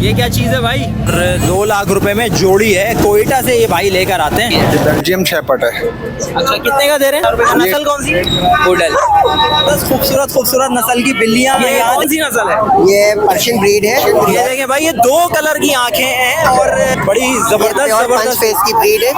ये क्या चीज़ है भाई? 2 लाख रुपए में जोड़ी है, कोयटा से ये भाई लेकर आते हैं। ये बेल्जियम शेपर्ड है। अच्छा, कितने का दे रहे हैं? नस्ल कौन सी? पुडल। बस खूबसूरत खूबसूरत नस्ल की बिल्लियां। ये कौन सी नस्ल है? ये पर्शियन ब्रीड है। ये देखें भाई, ये 2 कलर की आंखें हैं और बड़ी जबरदस्त जबरदस्त फेस की ब्रीड है।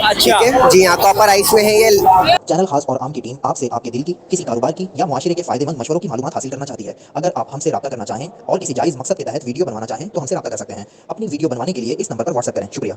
अच्छा। ठीक है? जी हाँ, कॉपर आइस में है ये। चैनल खास और आम की टीम आपसे आपके दिल की, किसी कारोबार की या मुआशरे के फायदेमंद मशवरों की मालूमात हासिल करना चाहती है। अगर आप हमसे राब्ता करना चाहें और किसी जायज मकसद के तहत वीडियो बनवाना चाहें तो हमसे राब्ता कर सकते हैं। अपनी वीडियो बनवाने के लिए इस नंबर पर व्हाट्सएप करें। शुक्रिया।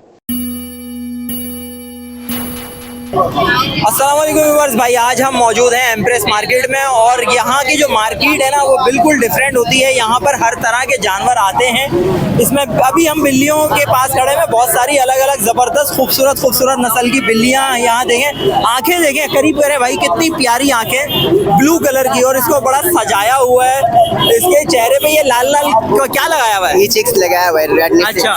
अस्सलाम वालेकुम व्यूअर्स, भाई आज हम मौजूद हैं एम्प्रेस मार्केट में और यहाँ की जो मार्केट है ना वो बिल्कुल डिफरेंट होती है। यहाँ पर हर तरह के जानवर आते हैं। इसमें अभी हम बिल्लियों के पास खड़े हैं, बहुत सारी अलग अलग ज़बरदस्त खूबसूरत खूबसूरत नस्ल की बिल्लियाँ यहाँ देखें। आंखें देखें, करीब करें भाई, कितनी प्यारी आंखें ब्लू कलर की और इसको बड़ा सजाया हुआ है। इसके चेहरे पे ये लाल लाल क्या लगाया हुआ है? ये चिक्स लगाया हुआ है रेड। अच्छा,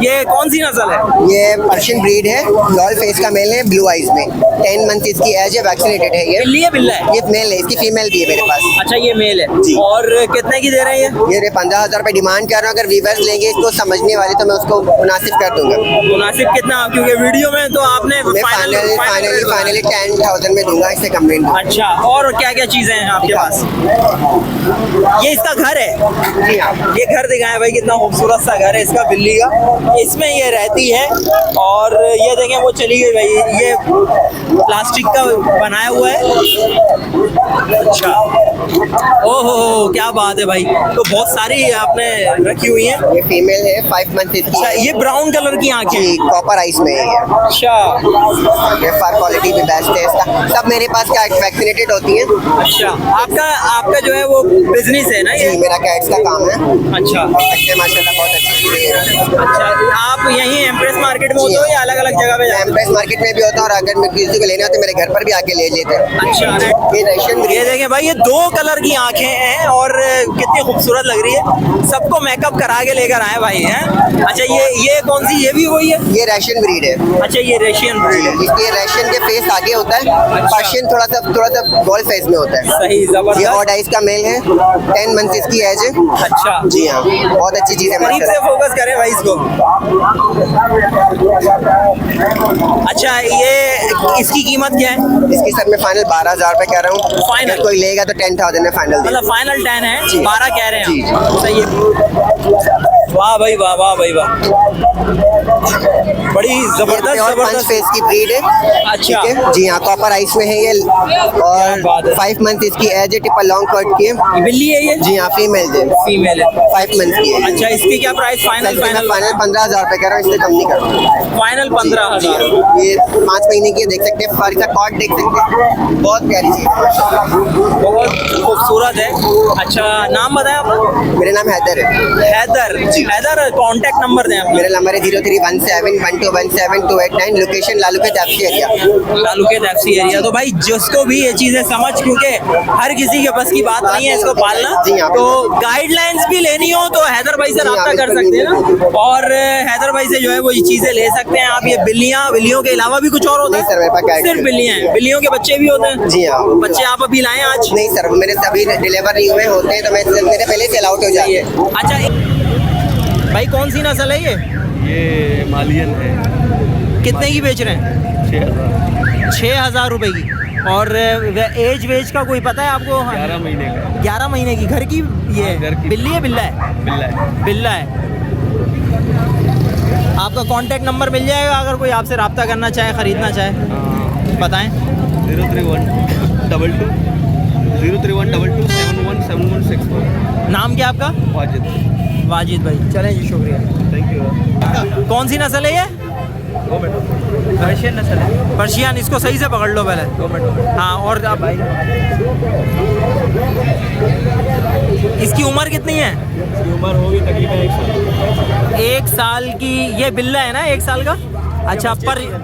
ये कौन सी नस्ल है? ये पर्शियन ब्रीड है, रॉयल फेस का मेल है, ब्लू आइज में। 10 मंथ इसकी एज है, वैक्सीनेटेड है। ये बिल्ली है बिल्ला है? ये मेल है, इसकी फीमेल भी है मेरे पास। अच्छा, ये मेल है। और कितने की दे रहे हैं ये 15,000 रुपए डिमांड कर रहा हूँ। अगर वीवर्स लेंगे इसको समझने वाले तो मैं उसको मुनासिब कर दूंगा। मुनासिब कितना? क्योंकि वीडियो में तो आपने मैं फाइनली 10,000 में दूंगा, इससे कम नहीं दूंगा। अच्छा, और क्या क्या चीजें हैं आपके पास? ये इसका घर है? जी हाँ। ये घर दिखाएं भाई, कितना खूबसूरत सा घर है इसका बिल्ली का। इसमें ये रहती है और ये देखें वो चली गई भाई। ये प्लास्टिक का बनाया हुआ है। अच्छा, ओहो क्या बात है भाई। तो बहुत सारी आपने रखी हुई है। ये फीमेल है, 5 मंथ इसकी। अच्छा, ये ब्राउन कलर की आंखें? जी, कॉपर आइस में है ये। अच्छा, ये फर क्वालिटी भी बेस्ट है इसका। सब मेरे पास कैट वैक्सीनेटेड होती है। अच्छा। आपका जो है वो बिजनेस है ना ये? जी, मेरा कैट्स का काम है। अच्छा माशाल्लाह बहुत अच्छी चीज़ें हैं। अच्छा, आप यहीं एम्प्रेस मार्केट में होते हो या अलग अलग जगह पे जाते हो? एम्प्रेस मार्केट में भी होता है और अगर मैं किसी को लेना हो तो मेरे घर पर भी आके ले लेते हैं। अच्छा, ये रशियन ये देखें भाई, ये 2 कलर की आंखें हैं और कितनी खूबसूरत लग रही है। सबको मेकअप करा के लेकर आए भाई हैं। अच्छा, ये कौन सी? ये भी वही है? ये रशियन ब्रीड है। अच्छा, ये रशियन ब्रीड है। इसके रशियन के फेस आगे होता है, पर्शियन थोड़ा सा बॉल फेस में होता है। सही, ये जबरदस्त। ऑड आइस का मेल है, 10 मंथ इसकी एज है। अच्छा जी हाँ, बहुत अच्छी चीज़ है। करीब से माशाल्लाह। फोकस करें भाई इसको। अच्छा, ये इसकी कीमत क्या है? इसकी सर मैं फाइनल 12,000 रुपए कह रहा हूँ। फाइनल? अगर कोई लेगा तो 10,000 में फाइनल दे। मतलब फाइनल 10 है, जी। 12 कह रहे हैं जी, आप। सही है। वाह भाई वाह, वाह भाई वाह, बड़ी जबरदस्त जबरदस्त फेस की ब्रीड है। अच्छा। ठीक है? जी हाँ, कॉपर आइस में है ये और बात है। 5 मंथ इसकी एज है, टिपल लॉन्ग कट की है। ये बिल्ली है ये? जी हाँ, फीमेल है, फीमेल है। 5 मंथ की है। अच्छा, इसकी क्या प्राइस? फाइनल फाइनल 15,000 रुपए कह रहा हूँ, इससे कम नहीं करूँगा। फाइनल 15,000। ये 5 महीने की है, देख सकते हैं, फर का कॉट देख सकते हैं, बहुत प्यारी चीज़ है, बहुत खूबसूरत है। अच्छा, नाम बताएं आप? मेरा नाम हैदर है। हैदर। हैदर, कांटेक्ट नंबर दें आप? मेरा नंबर है 0317121729। लोकेशन लालू के टैक्सी एरिया। लालू के टैक्सी एरिया। तो भाई जिसको भी ये चीजें समझ, क्योंकि हर किसी के बस की बात नहीं है इसको पालना, जी हाँ। तो गाइडलाइंस भी लेनी हो तो हैदर भाई से रब्ता कर सकते हैं ना, और हैदर भाई से जो है वो ये चीजें ले सकते हैं आप। ये बिल्लियों के अलावा भी कुछ और होता नहीं सर, मेरे पास है? गाइड सिर्फ बिल्लियां हैं? बिल्लियों के बच्चे भी होते हैं? जी हाँ। बच्चे आप अभी लाए आज? नहीं सर, मेरे सभी डिलीवर नहीं हुए होते हैं तो मैं मेरे पहले से अलाउट हो जाइए। अच्छा भाई, कौन सी नस्ल है ये मालियन है। कितने की बेच रहे हैं? 6,000। 6,000 रुपए की। और एज वेज का कोई पता है आपको? 11 महीने का। 11 महीने की। घर की ये हाँ, घर की। बिल्ली है बिल्ला है? बिल्ला है। बिल्ला है। आपका कांटेक्ट नंबर मिल जाएगा अगर कोई आपसे रब्ता करना चाहे, ख़रीदना चाहे, बताएं। 03122 03122717164। नाम क्या आपका? वाजिद। वाजिद भाई, चलें जी, शुक्रिया। Thank you. कौन सी नस्ल है ये? पर्शियन नस्ल है। पर्शियन। इसको सही से पकड़ लो पहले। 2 मिनट। हाँ, और आप इसकी उम्र कितनी है? इसकी उम्र होगी तकरीबन 1 साल। 1 साल की। ये बिल्ला है ना 1 साल का? अच्छा,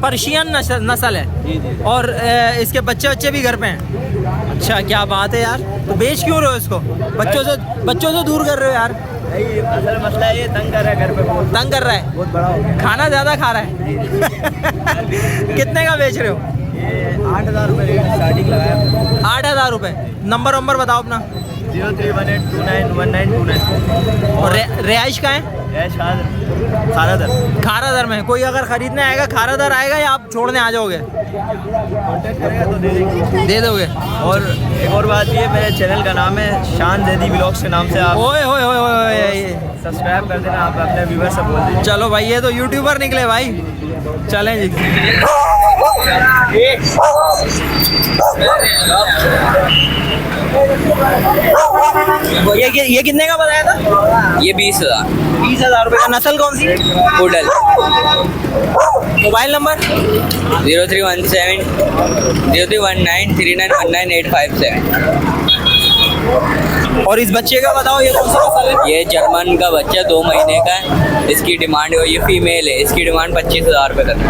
पर्शियन नस्ल है। जी जी। और इसके बच्चे भी घर पे हैं? अच्छा, क्या बात है यार। तो बेच क्यों रहे हो इसको? बच्चों से दूर कर रहे हो यार। नहीं, असल मसला है ये तंग कर रहा है घर पे, बहुत तंग कर रहा है, बहुत बड़ा हो गया। खाना ज़्यादा खा रहा है। कितने का बेच रहे हो? ये 8,000 रुपये रेट स्टार्टिंग लगाया। 8,000 रुपये। नंबर बताओ अपना। 0318291929। और रिहाइश का है? है शायद खारादर। खारादर में कोई अगर खरीदने आएगा खारादर आएगा या आप छोड़ने आ जाओगे? कॉन्टेक्ट करेगा तो दे देंगे। दे दोगे? और एक और बात ये, मेरे चैनल का नाम है शान जैदी ब्लॉग्स के नाम से आप ओए ओए ओए ओए, सब्सक्राइब कर देना। आप अपने व्यूवर से बोल दीजिए। चलो भाई ये तो यूट्यूबर निकले भाई। चलें जी। ये कितने का बताया था? ये 20,000 20,000 रुपये का। नस्ल कौन सी है? पुडल। Mobile number? 0317 0319 3919 और इस बच्चे का बताओ, ये कौन सा नस्ल है? ये जर्मन का बच्चा 2 महीने का है। इसकी डिमांड, ये फीमेल है, इसकी डिमांड 25,000 रुपये करना।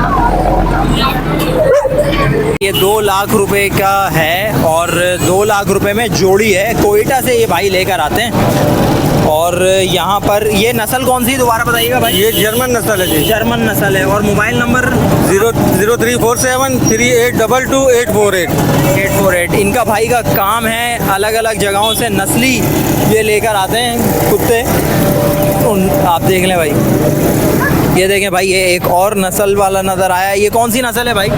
ये 2 लाख रुपए का है और 2 लाख रुपए में जोड़ी है। कोयटा से ये भाई लेकर आते हैं। और यहाँ पर ये नस्ल कौन सी दोबारा बताइएगा भाई? ये जर्मन नस्ल है जी। जर्मन नस्ल है। और मोबाइल नंबर? 0347 3822 848। 848। इनका भाई का काम है अलग अलग जगहों से नस्ली ये लेकर आते हैं कुत्ते। आप देख लें भाई, ये देखें भाई, ये एक और नस्ल वाला नज़र आया। ये कौन सी नस्ल है भाई?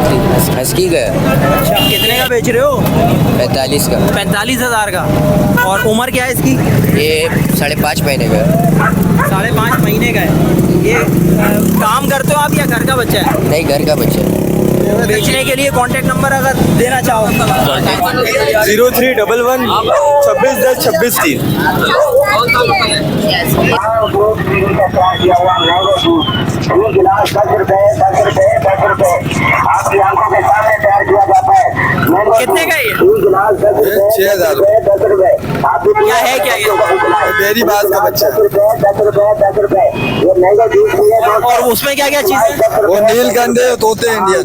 हस्की का अच्छा, कितने का बेच रहे हो? 45 का। 45,000 का। और उम्र क्या है इसकी? ये 5.5 महीने का है। 5.5 महीने का है। ये काम करते हो आप या घर का बच्चा है? नहीं, घर का बच्चा है। बेचने के लिए कांटेक्ट नंबर अगर देना चाहो? 0311 2610 26 कितने का ये? 6,000 क्या है क्या ये? डेयरी बाज का बच्चा है। और उसमें क्या क्या चीज़ है? वो नीलकंठ है, तोते इंडियन।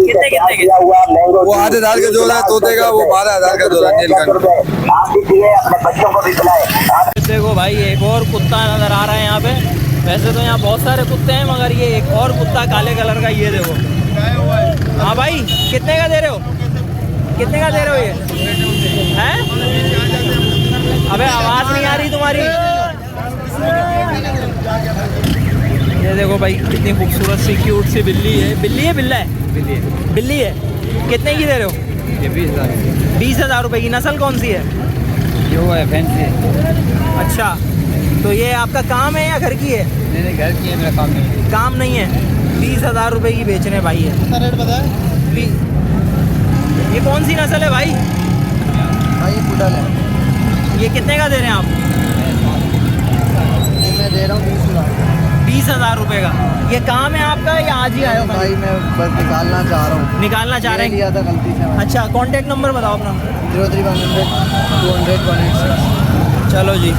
कितने कितने के? वो 8,000 का जोड़ा है तोते का, वो 12,000 का जोड़ा नीलकंठ। देखो भाई, एक और कुत्ता नज़र आ रहा है यहाँ पे। वैसे तो यहाँ बहुत सारे कुत्ते हैं मगर ये एक और कुत्ता काले कलर का, ये देखो। हाँ भाई, कितने का दे रहे हो? कितने का दे रहे हो ये? हैं? अबे आवाज़ नहीं आ रही तुम्हारी। ये देखो भाई, कितनी खूबसूरत सी क्यूट सी बिल्ली है। बिल्ली है बिल्ला है? बिल्ली है। कितने की दे रहे हो? ये 20,000। 20,000 रुपये की। नस्ल कौन सी है? ये वो है फैंसी। अच्छा, तो ये आपका काम है या घर की है? मैंने घर की है, मेरा काम नहीं है। काम नहीं है। 20,000 रुपये की बेच रहे हैं भाई। है रेट बताए? ये कौन सी नस्ल है भाई? हाँ ये पुडल है। ये कितने का दे रहे हैं आप? ये मैं दे रहा हूँ 20,000। 20,000 रुपये का। ये काम है आपका या आज ही आए हो? भाई मैं बस निकालना चाह रहा हूँ। निकालना चाह रहे हैं? लिया था गलती से मैंने। अच्छा, कांटेक्ट नंबर बताओ अपना। 0311 200 186। चलो जी।